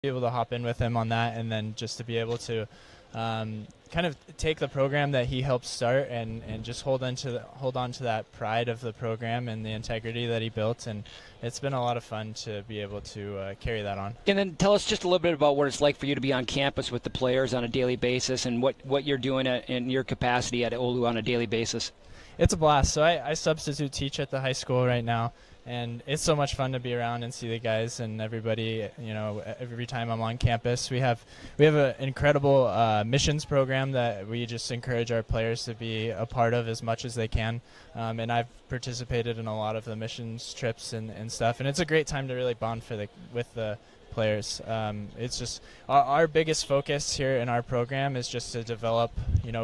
be able to hop in with him on that, and then just to be able to kind of take the program that he helped start and just hold on to that pride of the program and the integrity that he built, and it's been a lot of fun to be able to carry that on. And then tell us just a little bit about what it's like for you to be on campus with the players on a daily basis, and what you're doing in your capacity at Oulu on a daily basis. It's a blast. So I substitute teach at the high school right now, and it's so much fun to be around and see the guys and everybody. Every time I'm on campus, we have an incredible missions program that we just encourage our players to be a part of as much as they can. And I've participated in a lot of the missions trips and stuff, and it's a great time to really bond with the players. It's just our biggest focus here in our program is just to develop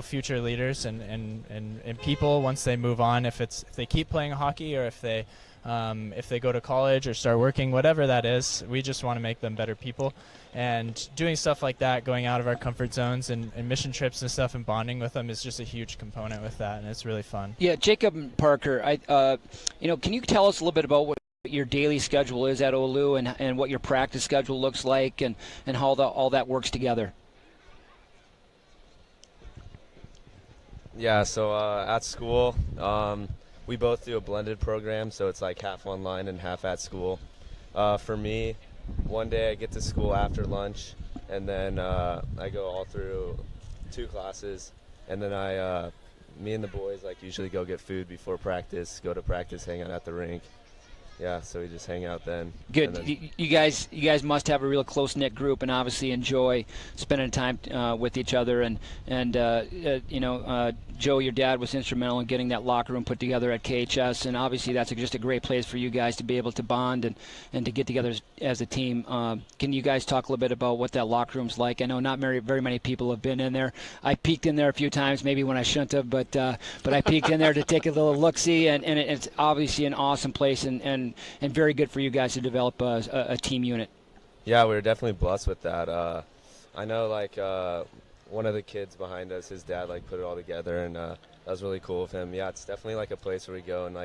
future leaders and people once they move on, if they keep playing hockey or if they go to college or start working, whatever that is. We just want to make them better people, and doing stuff like that, going out of our comfort zones and mission trips and stuff and bonding with them is just a huge component with that, and it's really fun. Yeah, Jacob and Parker, can you tell us a little bit about what your daily schedule is at Oulu and what your practice schedule looks like and how all that works together? Yeah, so at school, we both do a blended program, so it's like half online and half at school. For me, one day I get to school after lunch, and then I go all through 2 classes, and then me and the boys usually go get food before practice, go to practice, hang out at the rink. Yeah, so we just hang out then. Good. You guys must have a real close-knit group and obviously enjoy spending time with each other. And Joe, your dad was instrumental in getting that locker room put together at KHS, and obviously that's just a great place for you guys to be able to bond and to get together as a team. Can you guys talk a little bit about what that locker room's like? I know not very many people have been in there. I peeked in there a few times, maybe when I shouldn't have, but I peeked in there to take a little look-see, and it's obviously an awesome place and very good for you guys to develop a team unit. Yeah, we were definitely blessed with that. I know one of the kids behind us, his dad put it all together, and that was really cool of him. Yeah, it's definitely a place where we go and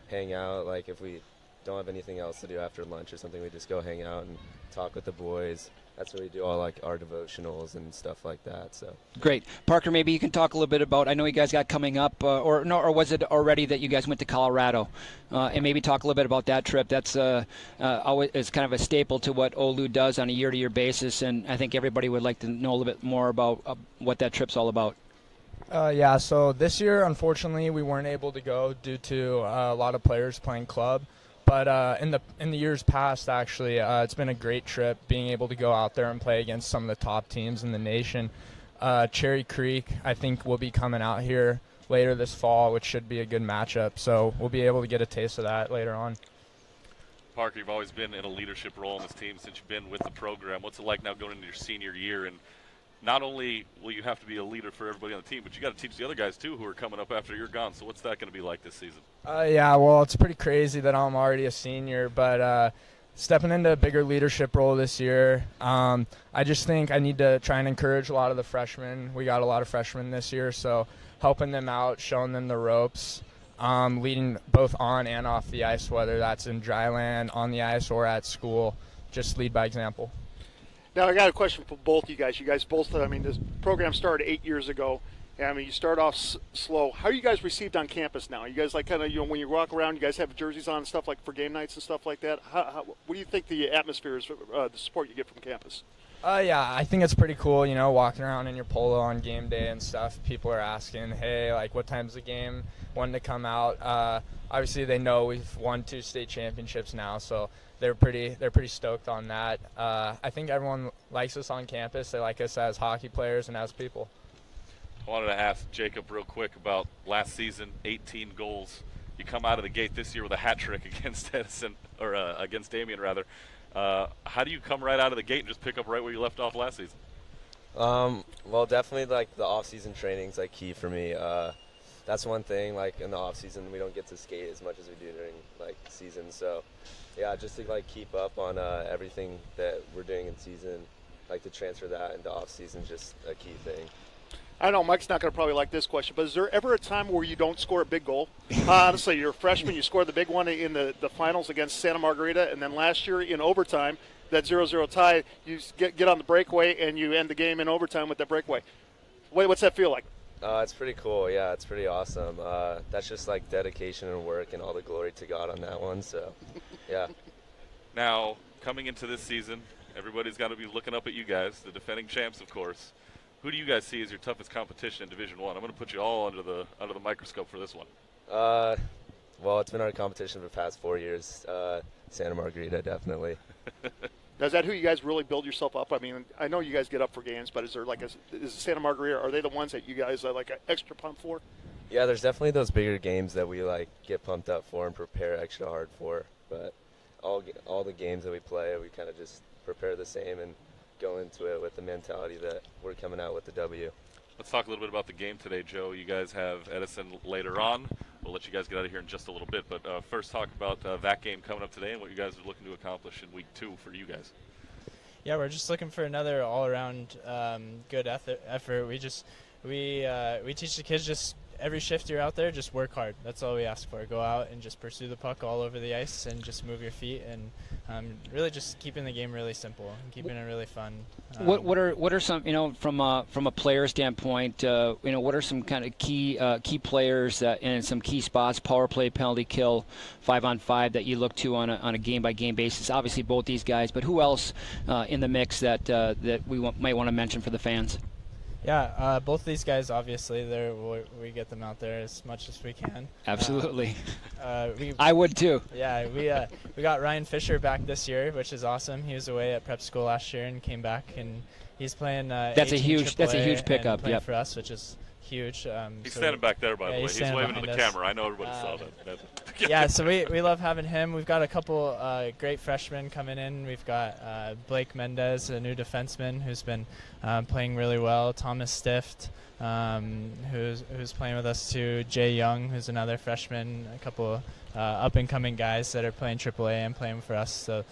hang out. If we don't have anything else to do after lunch or something, we just go hang out and talk with the boys. That's where we do all our devotionals and stuff like that. So great. Parker, maybe you can talk a little bit about, I know you guys got coming up, or was it already that you guys went to Colorado? And maybe talk a little bit about that trip. That's always is kind of a staple to what Oulu does on a year-to-year basis, and I think everybody would like to know a little bit more about what that trip's all about. Yeah, so this year, unfortunately, we weren't able to go due to a lot of players playing club. But in the years past, actually, it's been a great trip being able to go out there and play against some of the top teams in the nation. Cherry Creek, I think, will be coming out here later this fall, which should be a good matchup. So we'll be able to get a taste of that later on. Parker, you've always been in a leadership role in this team since you've been with the program. What's it like now going into your senior year? And not only will you have to be a leader for everybody on the team, but you got to teach the other guys, too, who are coming up after you're gone. So what's that going to be like this season? Yeah, well, it's pretty crazy that I'm already a senior, but stepping into a bigger leadership role this year, I just think I need to try and encourage a lot of the freshmen. We got a lot of freshmen this year, so helping them out, showing them the ropes, leading both on and off the ice, whether that's in dry land, on the ice, or at school. Just lead by example. Now, I got a question for both you guys. You guys both, this program started 8 years ago. And, you start off slow. How are you guys received on campus now? You guys when you walk around, you guys have jerseys on and stuff for game nights and stuff like that? What do you think the atmosphere is, the support you get from campus? Yeah, I think it's pretty cool, walking around in your polo on game day and stuff. People are asking, hey, what time's the game, when to come out. Obviously, they know we've won 2 state championships now, so they're pretty stoked on that. I think everyone likes us on campus. They like us as hockey players and as people. I wanted to ask Jacob real quick about last season, 18 goals. You come out of the gate this year with a hat trick against Edison, or against Damien, rather. How do you come right out of the gate and just pick up right where you left off last season? Well, definitely the off-season training's key for me. That's one thing. In the off-season, we don't get to skate as much as we do during season. So, yeah, just to keep up on everything that we're doing in season, to transfer that into off-season, just a key thing. I know Mike's not going to probably like this question, but is there ever a time where you don't score a big goal? Honestly, you're a freshman, you scored the big one in the finals against Santa Margarita, and then last year in overtime, that 0-0 tie. You get on the breakaway and you end the game in overtime with that breakaway. What's that feel like? It's pretty cool. Yeah, it's pretty awesome. That's just like dedication and work, and all the glory to God on that one. So, yeah. Now, coming into this season, everybody's got to be looking up at you guys, the defending champs, of course. Who do you guys see as your toughest competition in Division I? I'm going to put you all under the microscope for this one. Well, it's been our competition for the past 4 years. Santa Margarita, definitely. Is that who you guys really build yourself up? I mean, I know you guys get up for games, but is Santa Margarita, are they the ones that you guys are like extra pumped for? Yeah, there's definitely those bigger games that we like get pumped up for and prepare extra hard for. But all the games that we play, we kind of just prepare the same and go into it with the mentality that we're coming out with the W. Let's talk a little bit about the game today, Joe. You guys have Edison later on. We'll let you guys get out of here in just a little bit. But first talk about that game coming up today and what you guys are looking to accomplish in week 2 for you guys. Yeah, we're just looking for another all-around good effort. We teach the kids just every shift you're out there, just work hard. That's all we ask for. Go out and just pursue the puck all over the ice and just move your feet and really just keeping the game really simple and keeping it really fun. What are some, from a player standpoint, what are some kind of key players that in some key spots, power play, penalty kill, 5-on-5 that you look to on a game by game basis? Obviously both these guys, but who else in the mix that we might want to mention for the fans? Yeah, both these guys, obviously, we get them out there as much as we can. Absolutely. I would too. Yeah, we got Ryan Fischer back this year, which is awesome. He was away at prep school last year and came back, and he's playing. That's a huge pickup. Yeah, for us, which is huge. He's standing back there, by the way. He's waving to the camera. I know everybody saw that. Yeah, so we love having him. We've got a couple great freshmen coming in. We've got Blake Mendez, a new defenseman who's been playing really well. Thomas Stift, who's playing with us too. Jay Young, who's another freshman. A couple up-and-coming guys that are playing AAA and playing for us. So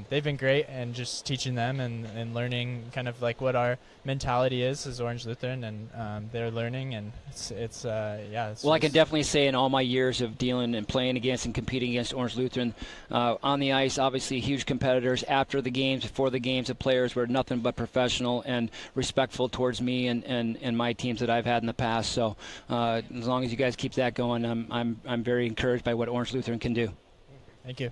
they've been great, and just teaching them and learning kind of like what our mentality is as Orange Lutheran, and they're learning, and it's well, I can definitely say in all my years of dealing and playing against and competing against Orange Lutheran on the ice, obviously huge competitors. After the games, before the games, the players were nothing but professional and respectful towards me and my teams that I've had in the past. So as long as you guys keep that going, I'm very encouraged by what Orange Lutheran can do. Thank you.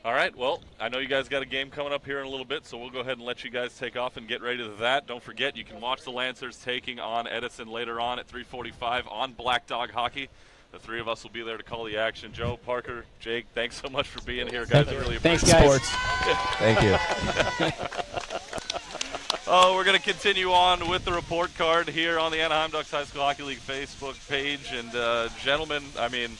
All right, well, I know you guys got a game coming up here in a little bit, so we'll go ahead and let you guys take off and get ready to that. Don't forget, you can watch the Lancers taking on Edison later on at 3:45 on Black Dog Hockey. The three of us will be there to call the action. Joe, Parker, Jake, thanks so much for being here, guys. I really appreciate it. Thanks, guys. Thank you. Oh, we're going to continue on with the report card here on the Anaheim Ducks High School Hockey League Facebook page. And, gentlemen, I mean,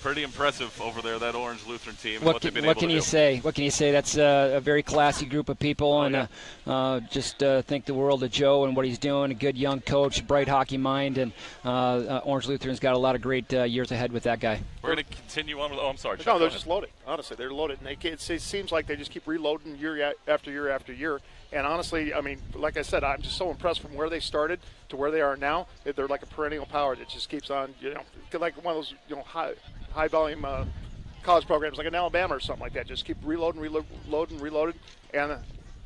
pretty impressive over there, that Orange Lutheran team. What can you say? What can you say? That's a very classy group of people, just think the world of Joe and what he's doing. A good young coach, bright hockey mind, and Orange Lutheran's got a lot of great years ahead with that guy. We're going to continue on with. Oh, I'm sorry. No, they're just loaded. Honestly, they're loaded, and it seems like they just keep reloading year after year after year. And honestly, I mean, like I said, I'm just so impressed from where they started to where they are now. They're like a perennial power that just keeps on, like one of those, high volume college programs like in Alabama or something like that. Just keep reloading, and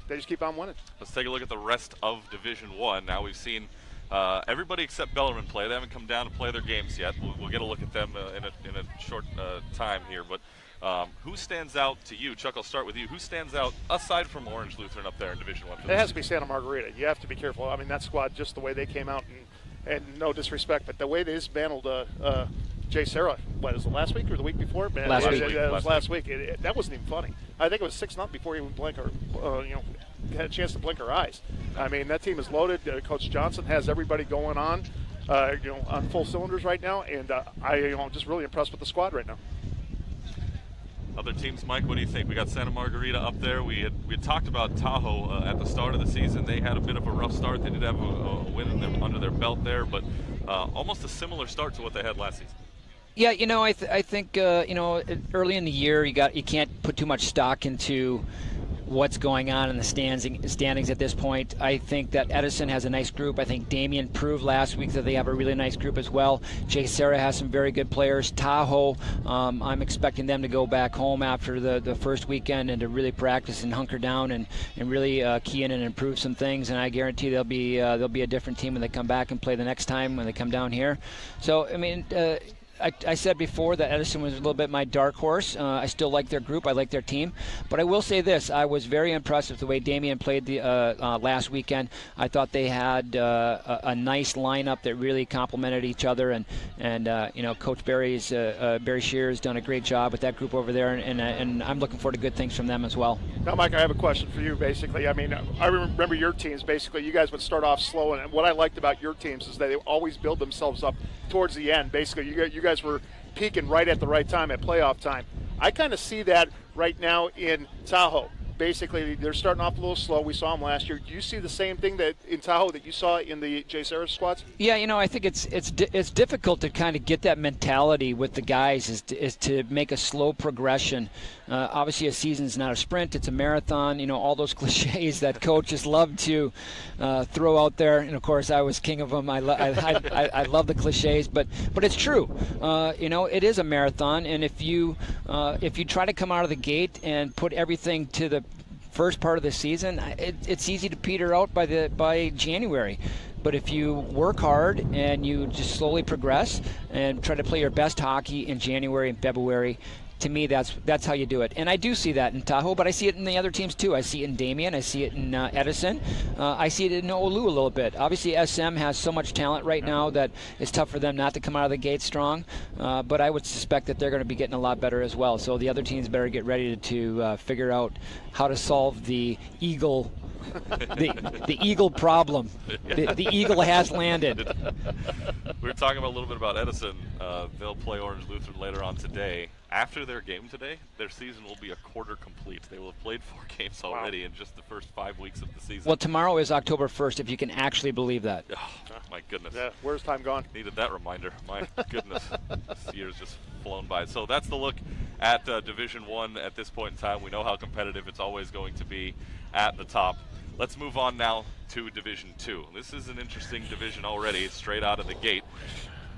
they just keep on winning. Let's take a look at the rest of Division One. Now we've seen everybody except Bellarmine play. They haven't come down to play their games yet. We'll get a look at them in a short time here. But who stands out to you? Chuck, I'll start with you. Who stands out aside from Orange Lutheran up there in Division One? It has to be Santa Margarita. You have to be careful. I mean, that squad, just the way they came out, and no disrespect, but the way they dismantled Jay Sarah, was it last week or the week before? Last week. It was last week. That wasn't even funny. I think it was 6-0 before he even blinked or, had a chance to blink her eyes. I mean, that team is loaded. Coach Johnson has everybody going on full cylinders right now, and I'm just really impressed with the squad right now. Other teams, Mike, what do you think? We got Santa Margarita up there. We had talked about Tahoe at the start of the season. They had a bit of a rough start. They did have a win under their belt there, but almost a similar start to what they had last season. Yeah, I think early in the year you can't put too much stock into what's going on in the standings at this point. I think that Edison has a nice group. I think Damien proved last week that they have a really nice group as well. Jay Serra has some very good players. Tahoe, I'm expecting them to go back home after the first weekend and to really practice and hunker down and really key in and improve some things. And I guarantee they'll be a different team when they come back and play the next time when they come down here. So, I mean, I said before that Edison was a little bit my dark horse. I still like their group. I like their team. But I will say this. I was very impressed with the way Damien played the last weekend. I thought they had a nice lineup that really complemented each other. And Coach Barry Shear has done a great job with that group over there. And I'm looking forward to good things from them as well. Now, Mike, I have a question for you, basically. I mean, I remember your teams, basically. You guys would start off slow. And what I liked about your teams is that they always build themselves up towards the end. Basically, you guys were peaking right at the right time at playoff time. I kind of see that right now in Tahoe. Basically, they're starting off a little slow. We saw them last year. Do you see the same thing that in Tahoe that you saw in the Jay Serra squads? Yeah, I think it's difficult to kind of get that mentality with the guys is to make a slow progression. Obviously, a season's not a sprint; it's a marathon. All those cliches that coaches love to throw out there. And of course, I was king of them. I love the cliches, but it's true. It is a marathon, and if you try to come out of the gate and put everything to the first part of the season, it's easy to peter out by January. But if you work hard and you just slowly progress and try to play your best hockey in January and February, to me, that's how you do it. And I do see that in Tahoe, but I see it in the other teams too. I see it in Damien. I see it in Edison. I see it in Oulu a little bit. Obviously, SM has so much talent right now that it's tough for them not to come out of the gate strong. But I would suspect that they're going to be getting a lot better as well. So the other teams better get ready to figure out how to solve the Eagle the Eagle problem. The Eagle has landed. We were talking a little bit about Edison. They'll play Orange Lutheran later on today. After their game today, their season will be a quarter complete. They will have played 4 games already in just the first 5 weeks of the season. Well, tomorrow is October 1st, if you can actually believe that. Oh, my goodness. Yeah, where's time gone? Needed that reminder. My goodness. This year's just flown by. So that's the look at Division I at this point in time. We know how competitive it's always going to be at the top. Let's move on now to Division II. This is an interesting division already, straight out of the gate.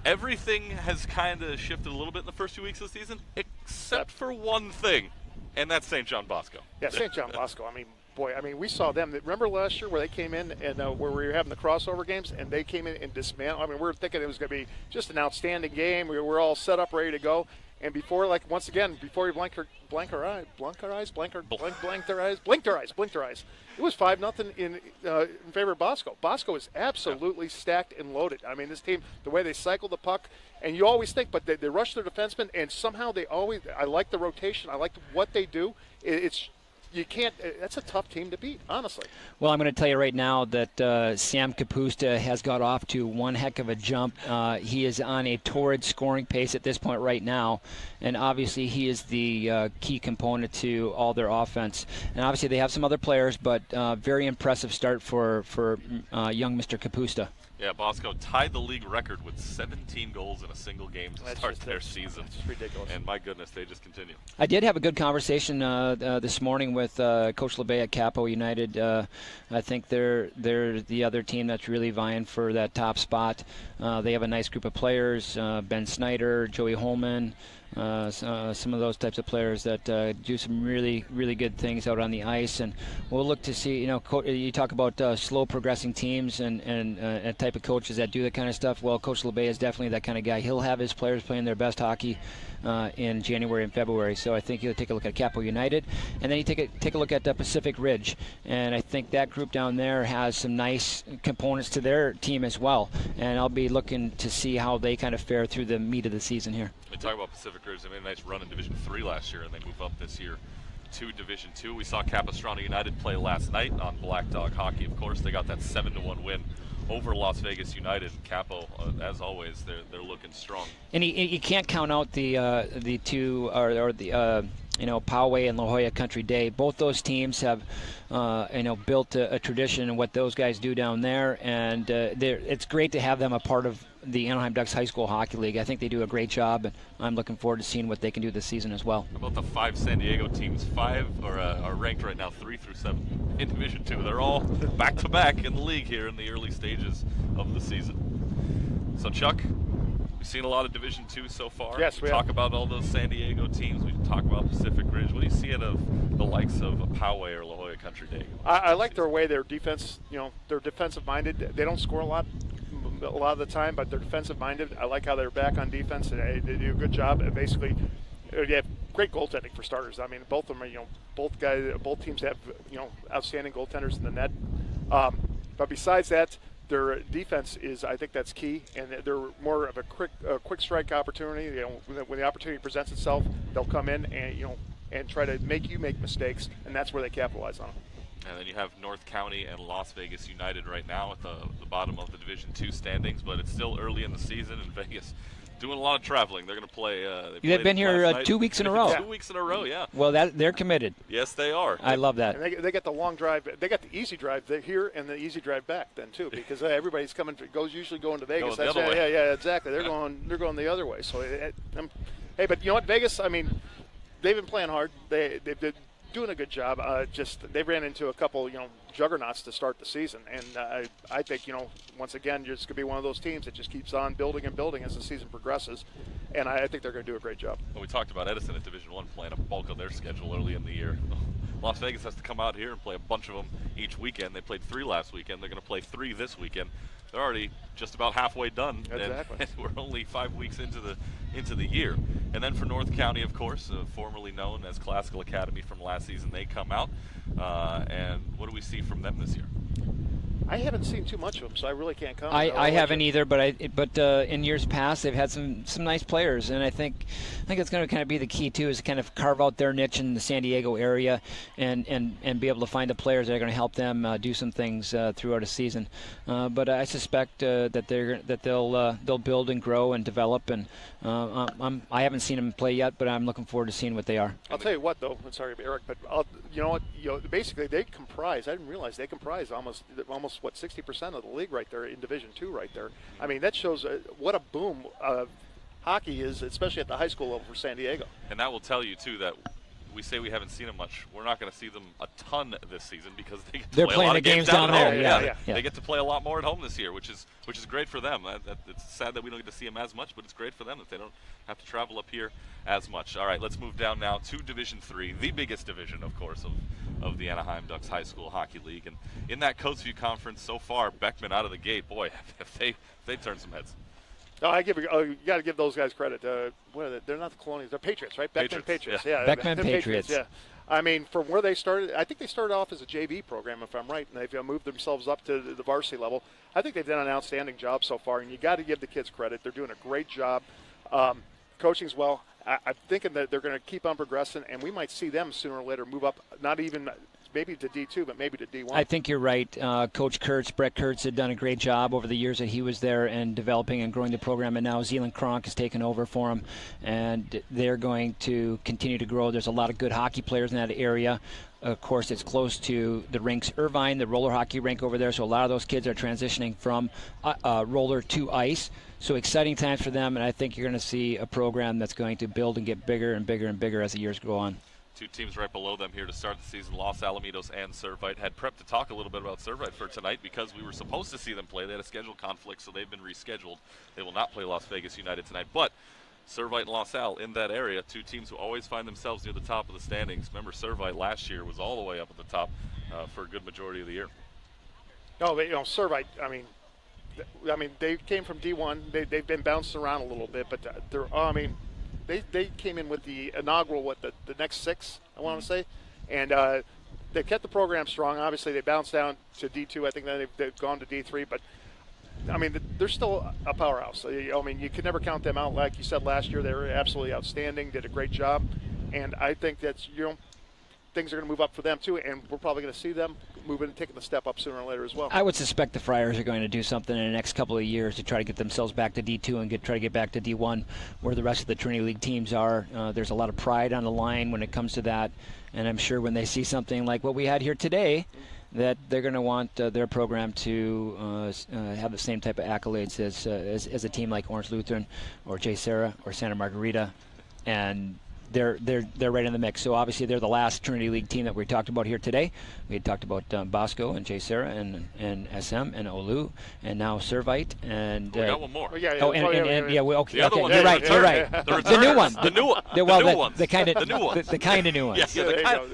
Everything has kind of shifted a little bit in the first 2 weeks of the season, except for one thing, and that's St. John Bosco. Yeah, St. John Bosco. We saw them. Remember last year where they came in and where we were having the crossover games, and they came in and dismantled. We were thinking it was going to be just an outstanding game. We were all set up, ready to go. And before we blinked their eyes, it was 5-0 in favor of Bosco. Bosco is absolutely stacked and loaded. This team, the way they cycle the puck, and you always think, but they rush their defensemen, and somehow I like the rotation. I like what they do. That's a tough team to beat, honestly. Well, I'm going to tell you right now that Sam Kapusta has got off to one heck of a jump. He is on a torrid scoring pace at this point right now, and obviously he is the key component to all their offense. And obviously they have some other players, but very impressive start for young Mr. Kapusta. Yeah, Bosco tied the league record with 17 goals in a single game to start their season. That's just ridiculous. And my goodness, they just continue. I did have a good conversation this morning with Coach LeBay at Capo United. I think they're the other team that's really vying for that top spot. They have a nice group of players, Ben Snyder, Joey Holman, some of those types of players that do some really, really good things out on the ice. And we'll look to see, you talk about slow progressing teams and a type of coaches that do that kind of stuff. Well, Coach LeBay is definitely that kind of guy. He'll have his players playing their best hockey in January and February. So I think you'll take a look at Capo United, and then you take a look at Pacific Ridge. And I think that group down there has some nice components to their team as well. And I'll be looking to see how they kind of fare through the meat of the season here. We talk about Pacific Ridge. They made a nice run in Division III last year, and they move up this year to Division II. We saw Capistrano United play last night on Black Dog Hockey, of course. They got that 7-1 win over Las Vegas United. Capo, as always, they're looking strong. And you can't count out the two or the Poway and La Jolla Country Day. Both those teams have, built a tradition in what those guys do down there, and it's great to have them a part of the Anaheim Ducks High School Hockey League. I think they do a great job, and I'm looking forward to seeing what they can do this season as well. How about the 5 San Diego teams? 5 are ranked right now 3 through 7 in Division II. They're all back-to-back in the league here in the early stages of the season. So, Chuck, we've seen a lot of Division II so far. Yes, we talk have. about all those San Diego teams. We talk about Pacific Ridge. What do you see out of the likes of Poway or La Jolla Country Day? I like their way, their defense. They're defensive-minded. They don't score a lot of the time, but they're defensive-minded. I like how they're back on defense, and they do a good job. Basically, they have great goaltending for starters. I mean, both of them are, both teams have, outstanding goaltenders in the net. But besides that, their defense is, I think that's key, and they're more of a quick strike opportunity. When the opportunity presents itself, they'll come in and try to make you make mistakes, and that's where they capitalize on them. And then you have North County and Las Vegas United right now at the bottom of the Division II standings, but it's still early in the season, and Vegas doing a lot of traveling. They're going to play. They've been here 2 weeks in a row. 2 weeks in a row, yeah. Well, they're committed. Yes, they are. I love that. And they got the long drive. They got the easy drive here and the easy drive back then too, because everybody's usually going to Vegas. Going the other way. Yeah, exactly. They're going the other way. So, hey, but you know what, Vegas? I mean, they've been playing hard. They've been doing a good job. They ran into a couple, juggernauts to start the season, and I think, once again, it's going to be one of those teams that just keeps on building and building as the season progresses, and I think they're going to do a great job. Well, we talked about Edison at Division I playing a bulk of their schedule early in the year. Las Vegas has to come out here and play a bunch of them each weekend. They played 3 last weekend. They're going to play 3 this weekend. They're already just about halfway done, Exactly. and we're only 5 weeks into the year. And then for North County, of course, formerly known as Classical Academy from last season, they come out. And what do we see from them this year? I haven't seen too much of them, so I really can't comment. I haven't either, but in years past they've had some nice players, and I think it's going to kind of be the key too, is to kind of carve out their niche in the San Diego area, and be able to find the players that are going to help them do some things throughout a season. But I suspect that they'll build and grow and develop, and I haven't seen them play yet, but I'm looking forward to seeing what they are. I'll tell you what, though. I'm sorry, Eric, but you know what? Basically, they comprise. I didn't realize they comprise almost 60% of the league right there in Division II right there. I mean, that shows what a boom hockey is, especially at the high school level for San Diego. And that will tell you too that we say we haven't seen them much. We're not going to see them a ton this season because they get to play playing a lot of the games down there. home. Yeah. They get to play a lot more at home this year, which is great for them. It's sad that we don't get to see them as much, but it's great for them that they don't have to travel up here as much. All right, let's move down now to Division III, the biggest division, of course, of the Anaheim Ducks High School Hockey League. And in that Coatesview Conference so far, Beckman out of the gate, boy, if they turned some heads. No, you got to give those guys credit. What are they? They're not the Colonials. They're Patriots, right? Beckman Patriots. Yeah. Beckman Patriots. Yeah. I mean, from where they started, I think they started off as a JV program, if I'm right, and they've moved themselves up to the varsity level. I think they've done an outstanding job so far, and you got to give the kids credit. They're doing a great job. Coaching's well. I'm thinking that they're going to keep on progressing, and we might see them sooner or later move up, not even maybe to D2, but maybe to D1. I think you're right. Coach Brett Kurtz, had done a great job over the years that he was there and developing and growing the program, and now Zealand Kronk has taken over for him, and they're going to continue to grow. There's a lot of good hockey players in that area. Of course, it's close to the rinks Irvine, the roller hockey rink over there, so a lot of those kids are transitioning from roller to ice. So exciting times for them, and I think you're going to see a program that's going to build and get bigger and bigger and bigger as the years go on. 2 teams right below them here to start the season, Los Alamitos and Servite. Had prepped to talk a little bit about Servite for tonight because we were supposed to see them play. They had a schedule conflict, so they've been rescheduled. They will not play Las Vegas United tonight. But Servite and Los Al in that area, 2 teams who always find themselves near the top of the standings. Remember, Servite last year was all the way up at the top for a good majority of the year. No, but, Servite, I mean, they came from D1. They've been bounced around a little bit, but they came in with the inaugural, the next 6, I want to say, and they kept the program strong. Obviously, they bounced down to D2. I think then they've gone to D3, but I mean, they're still a powerhouse. I mean, you could never count them out. Like you said last year, they were absolutely outstanding, did a great job, and I think that's things are going to move up for them too, and we're probably going to see them moving and taking the step up sooner or later as well. I would suspect the Friars are going to do something in the next couple of years to try to get themselves back to D2 and try to get back to D1 where the rest of the Trinity League teams are. There's a lot of pride on the line when it comes to that, and I'm sure when they see something like what we had here today, that they're going to want their program to have the same type of accolades as a team like Orange Lutheran or J. Sarah or Santa Margarita, and they're right in the mix. So obviously they're the last Trinity League team that we talked about here today. We had talked about Bosco and J. Sarah and SM and Olu and now Servite and we got one more. Oh, yeah, okay. The other one. You're right. The new one. The new one. Well, ones. The kind of the new ones. The kind of new ones. Yeah,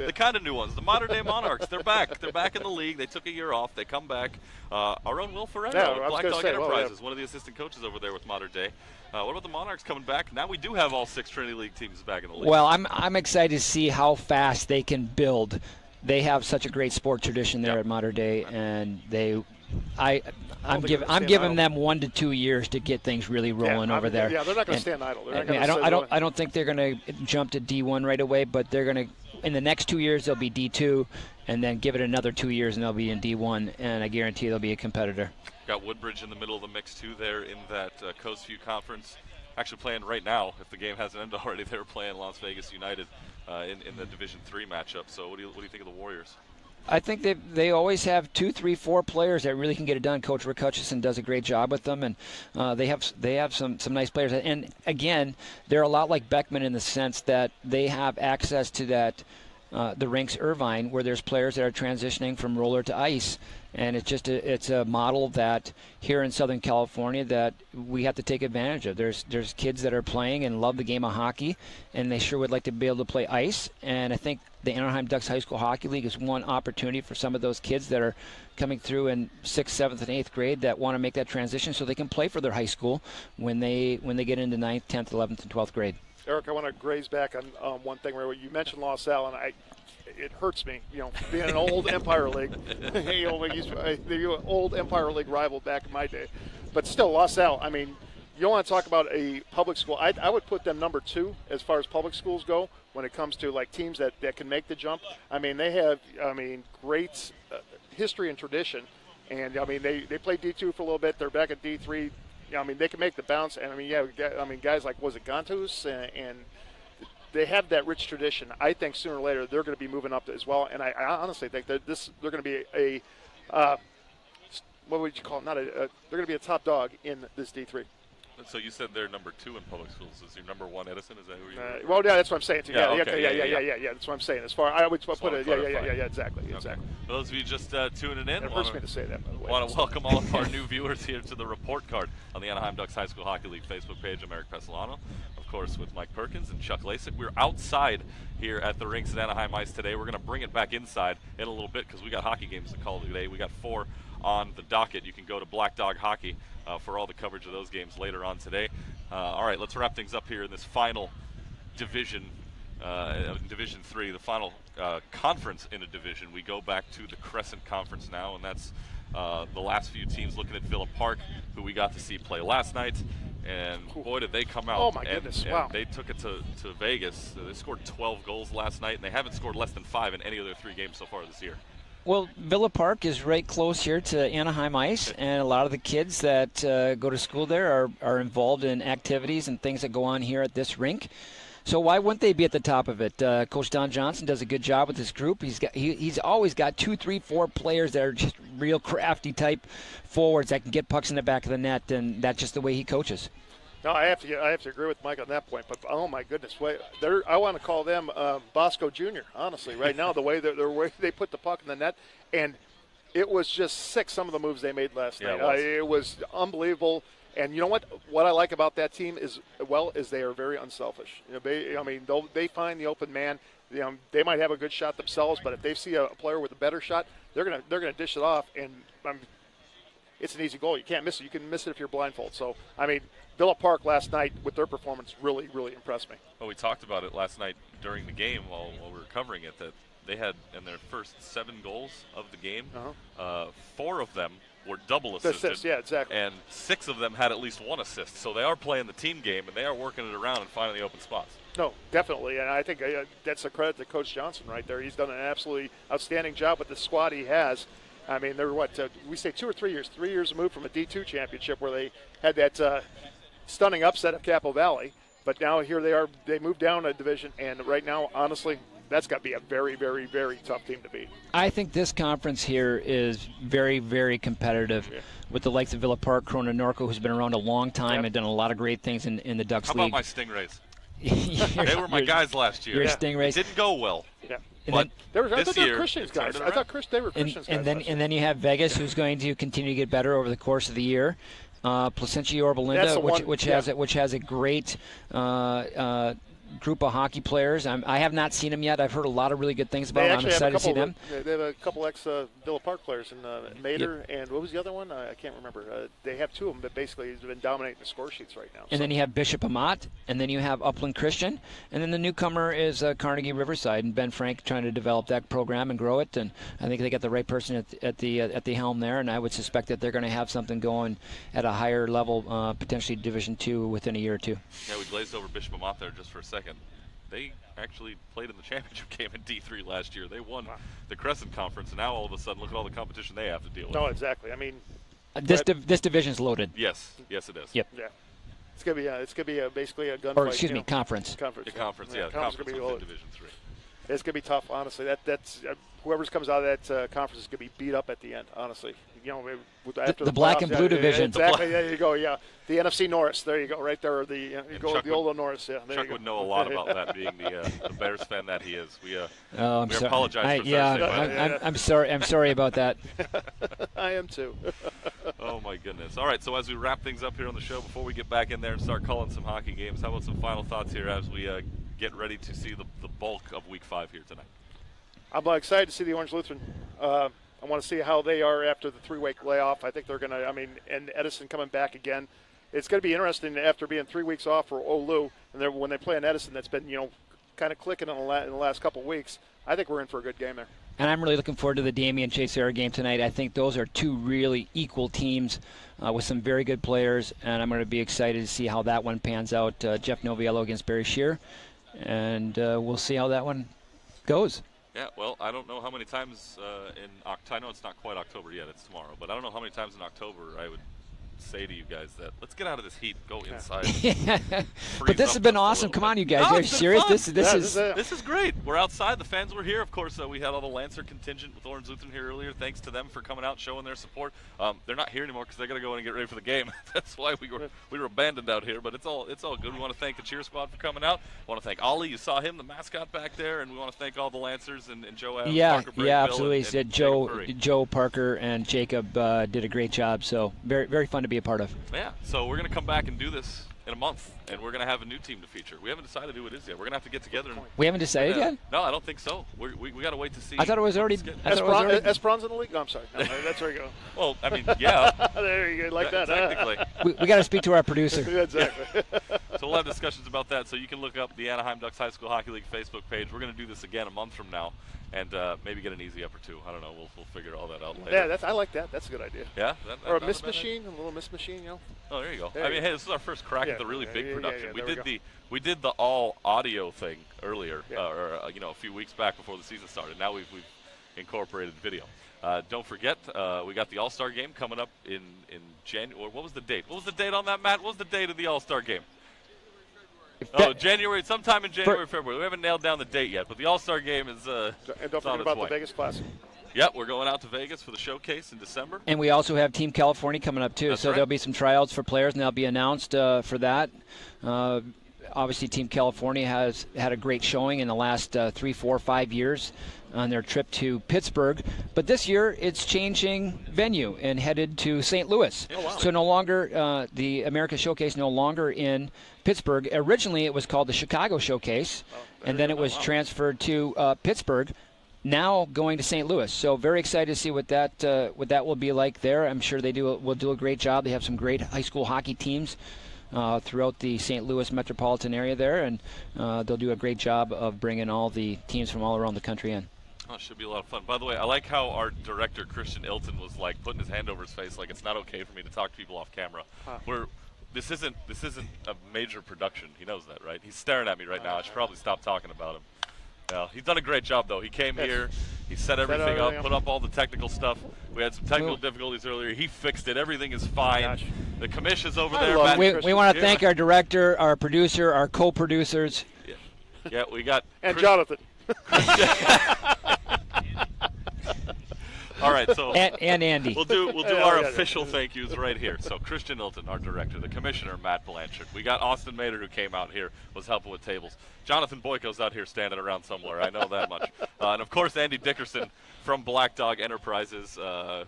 the kind of new ones. The modern day Monarchs. They're back. They're back in the league. They took a year off. They come back. Our own Will Ferrendo at Black Dog Enterprises, one of the assistant coaches over there with Modern Day. What about the Monarchs coming back? Now we do have all 6 Trinity League teams back in the league. Well, I'm excited to see how fast they can build. They have such a great sport tradition there at Modern Day, and I'm giving them 1 to 2 years to get things really rolling over there. Yeah, they're not going to stand idle. I don't think they're going to jump to D1 right away, but they're going to. In the next 2 years, they'll be D2, and then give it another 2 years, and they'll be in D1, and I guarantee they'll be a competitor. Got Woodbridge in the middle of the mix, too, there in that Coast View Conference. Actually playing right now. If the game hasn't ended already, they were playing Las Vegas United in the Division III matchup. So what do you think of the Warriors? I think they always have 2, 3, 4 players that really can get it done. Coach Rick Hutchison does a great job with them, and they have some nice players. And again, they're a lot like Beckman in the sense that they have access to that the rinks Irvine, where there's players that are transitioning from roller to ice, and it's a model that here in Southern California that we have to take advantage of. There's kids that are playing and love the game of hockey, and they sure would like to be able to play ice. And I think the Anaheim Ducks High School Hockey League is one opportunity for some of those kids that are coming through in 6th, 7th, and 8th grade that want to make that transition so they can play for their high school when they get into 9th, 10th, 11th, and 12th grade. Eric, I want to graze back on one thing where you mentioned Los Al, and it hurts me, being an old Empire League, the old Empire League rival back in my day. But still, Los Al, I mean, you want to talk about a public school. I would put them number 2 as far as public schools go when it comes to like teams that can make the jump. I mean, they have, great history and tradition. And, they played D2 for a little bit. They're back at D3. They can make the bounce. And, guys like, was it Gantus? And they have that rich tradition. I think sooner or later they're going to be moving up as well. And I honestly think that they're going to be a what would you call it? They're going to be a top dog in this D3. So you said they're number 2 in public schools. Is your number 1 Edison? Is that who you? Well, yeah, that's what I'm saying. Yeah, yeah. That's what I'm saying. As far I would put it. Yeah, exactly. For those of you just tuning in, it hurts me to say that. By the way, want to welcome all of our new viewers here to the report card on the Anaheim Ducks High School Hockey League Facebook page. I'm Eric Pesolano, of course, with Mike Perkins and Chuck Lasik. We're outside here at the rinks at Anaheim Ice today. We're going to bring it back inside in a little bit because we got hockey games to call today. We got 4 on the docket. You can go to Black Dog Hockey for all the coverage of those games later on today. All right, let's wrap things up here in this final division, Division 3, the final conference in a division. We go back to the Crescent Conference now, and that's the last few teams looking at Villa Park, who we got to see play last night. And boy, did they come out. Oh, my goodness. Wow. They took it to Vegas. They scored 12 goals last night, and they haven't scored less than 5 in any of their 3 games so far this year. Well, Villa Park is right close here to Anaheim Ice, and a lot of the kids that go to school there are involved in activities and things that go on here at this rink. So why wouldn't they be at the top of it? Coach Don Johnson does a good job with his group. He's always got 2, 3, 4 players that are just real crafty type forwards that can get pucks in the back of the net, and that's just the way he coaches. No, I have to agree with Mike on that point. But oh my goodness, I want to call them Bosco Jr. Honestly, right now the way they put the puck in the net, and it was just sick. Some of the moves they made last night. It was unbelievable. And you know what? What I like about that team is they are very unselfish. They find the open man. They might have a good shot themselves, but if they see a player with a better shot, they're gonna dish it off, and it's an easy goal. You can't miss it. You can miss it if you're blindfolded. So Villa Park last night with their performance really, really impressed me. Well, we talked about it last night during the game while we were covering it, that they had in their first 7 goals of the game, 4 of them were double assisted. Yeah, exactly. And 6 of them had at least 1 assist. So they are playing the team game, and they are working it around and finding the open spots. No, definitely, and I think that's a credit to Coach Johnson right there. He's done an absolutely outstanding job with the squad he has. I mean, they're we say 2 or 3 years. 3 years removed from a D2 championship where they had that stunning upset of Capo Valley. But now here they are. They moved down a division, and right now, honestly, that's got to be a very, very, very tough team to beat. I think this conference here is very, very competitive with the likes of Villa Park, Corona Norco, who's been around a long time and done a lot of great things in the Ducks How League. about my Stingrays? They were my guys last year. Your Stingrays. It didn't go well. Yeah. But I thought they were year, Christians guys. I thought they were Christians guys. And then you have Vegas, who's going to continue to get better over the course of the year. Placentia Yorba Linda, which has a great group of hockey players. I have not seen them yet. I've heard a lot of really good things about them. I'm excited to see them. They have a couple ex-Villa Park players, and Mater, and what was the other one? I can't remember. They have 2 of them that basically have been dominating the score sheets right now. And then you have Bishop Amat, and then you have Upland Christian, and then the newcomer is Carnegie Riverside, and Ben Frank trying to develop that program and grow it. And I think they got the right person at the helm there, and I would suspect that they're going to have something going at a higher level, potentially Division II within a year or 2. Yeah, we glazed over Bishop Amat there just for a second. They actually played in the championship game in D3 last year. They won the Crescent Conference, and now all of a sudden, look at all the competition they have to deal with. No, exactly. I mean, this division's loaded. Yes, it is. Yep. Yeah, it's gonna be basically a gunfight. Or excuse me, conference. The conference, yeah. the conference within Division 3. It's gonna be tough, honestly. That's whoever comes out of that conference is gonna be beat up at the end, honestly. You know, after the black and blue division. Exactly. There you go. Yeah, the NFC Norris. There you go. Right there. The old Norris. Yeah. Chuck would know a lot about that, being the Bears fan that he is. We sorry. apologize for Thursday. I'm sorry. I'm sorry about that. I am too. Oh my goodness. All right. So as we wrap things up here on the show, before we get back in there and start calling some hockey games, how about some final thoughts here as we get ready to see the bulk of Week 5 here tonight? I'm excited to see the Orange Lutheran. I want to see how they are after the 3-week layoff. I think they're going to, and Edison coming back again. It's going to be interesting after being 3 weeks off for Olu, and when they play in Edison, that's been, kind of clicking in the last couple of weeks. I think we're in for a good game there. And I'm really looking forward to the Damien Chase Era game tonight. I think those are 2 really equal teams with some very good players, and I'm going to be excited to see how that one pans out. Jeff Noviello against Barry Shear, and we'll see how that one goes. Yeah, well, I don't know how many times in October. I know it's not quite October yet, it's tomorrow, but I don't know how many times in October I would say to you guys that let's get out of this heat, go inside. But this has been awesome. Come on, you guys. Are you serious? This is great. We're outside. The fans were here. Of course, we had all the Lancer contingent with Orange Lutheran here earlier. Thanks to them for coming out, showing their support. They're not here anymore because they got to go in and get ready for the game. That's why we were abandoned out here. But it's all good. We want to thank the cheer squad for coming out. We want to thank Ollie. You saw him, the mascot back there, and we want to thank all the Lancers and Joe Adams, Parker, Brady, absolutely. and Joe, Parker, and Jacob did a great job. So very, very fun to be a part of. Yeah. So we're going to come back and do this in a month, and we're going to have a new team to feature. We haven't decided who it is yet. We're going to have to get together. We haven't decided yet? No, I don't think so. We got to wait to see. I thought it was already. Esperanza in the league? No, I'm sorry. No, that's where you go. Well, yeah. There you go. Like that. Technically. We got to speak to our producer. Exactly. So we'll have discussions about that. So you can look up the Anaheim Ducks High School Hockey League Facebook page. We're going to do this again a month from now. And maybe get an easy up or 2. I don't know. We'll figure all that out later. Yeah, I like that. That's a good idea. Yeah? Or a miss machine, a little miss machine, Oh, there you go. Hey, this is our first crack at the really big production. Yeah, we did the all audio thing earlier, a few weeks back before the season started. Now we've incorporated video. Don't forget, we got the All-Star game coming up in January. What was the date? What was the date on that, Matt? What was the date of the All-Star game? January, sometime in January, February. We haven't nailed down the date yet, but the All-Star game is and don't forget about the Vegas Classic. Yep, we're going out to Vegas for the showcase in December. And we also have Team California coming up, too. That's so right. There'll be some tryouts for players, and they'll be announced for that. Obviously, Team California has had a great showing in the last 3, 4, 5 years on their trip to Pittsburgh. But this year, it's changing venue and headed to St. Louis. Oh, wow. So no longer the America Showcase, no longer in Pittsburgh. Originally, it was called the Chicago Showcase, and then it was transferred to Pittsburgh. Now going to St. Louis. So very excited to see what that will be like there. I'm sure they will do a great job. They have some great high school hockey teams throughout the St. Louis metropolitan area there, and they'll do a great job of bringing all the teams from all around the country in. Oh, should be a lot of fun. By the way, I like how our director Christian Ilton was like putting his hand over his face, like it's not okay for me to talk to people off camera. This isn't a major production. He knows that, right? He's staring at me right now. I should probably stop talking about him. Yeah, he's done a great job though. He came here, he set everything up, put up all the technical stuff. We had some technical difficulties earlier. He fixed it. Everything is fine. The commish is over there. We want to thank our director, our producer, our co-producers. Yeah, we got and Jonathan. All right, so and Andy. We'll do our official thank yous right here. So Christian Ilton, our director, the commissioner Matt Blanchard. We got Austin Mader, who came out here, was helping with tables. Jonathan Boyko's out here standing around somewhere. I know that much. And of course Andy Dickerson from Black Dog Enterprises,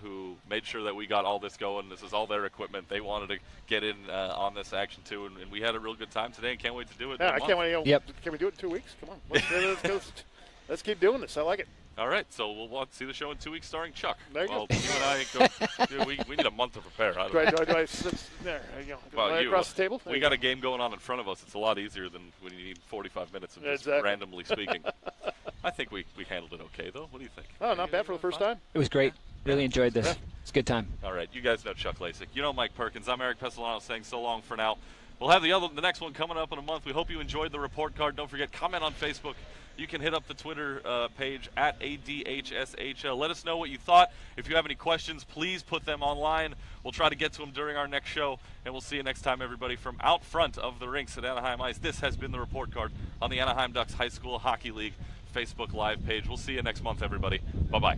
who made sure that we got all this going. This is all their equipment. They wanted to get in on this action too, and we had a real good time today. And can't wait to do it. Yeah, I can't wait. Can we do it in 2 weeks? Come on, let's keep doing this. I like it. All right, so we'll see the show in 2 weeks starring Chuck. There you go. You and I go. Dude, we need a month to prepare. Do I sit there? You go. Well, across the table? We got a game going on in front of us. It's a lot easier than when you need 45 minutes of just randomly speaking. I think we handled it okay, though. What do you think? Oh, not bad for the first time. It was great. Really enjoyed this. It's a good time. All right, you guys know Chuck Lasik. You know Mike Perkins. I'm Eric Pessolano saying so long for now. We'll have the next one coming up in a month. We hope you enjoyed the report card. Don't forget, comment on Facebook. You can hit up the Twitter page at ADHSHL. Let us know what you thought. If you have any questions, please put them online. We'll try to get to them during our next show, and we'll see you next time, everybody, from out front of the rinks at Anaheim Ice. This has been the report card on the Anaheim Ducks High School Hockey League Facebook Live page. We'll see you next month, everybody. Bye-bye.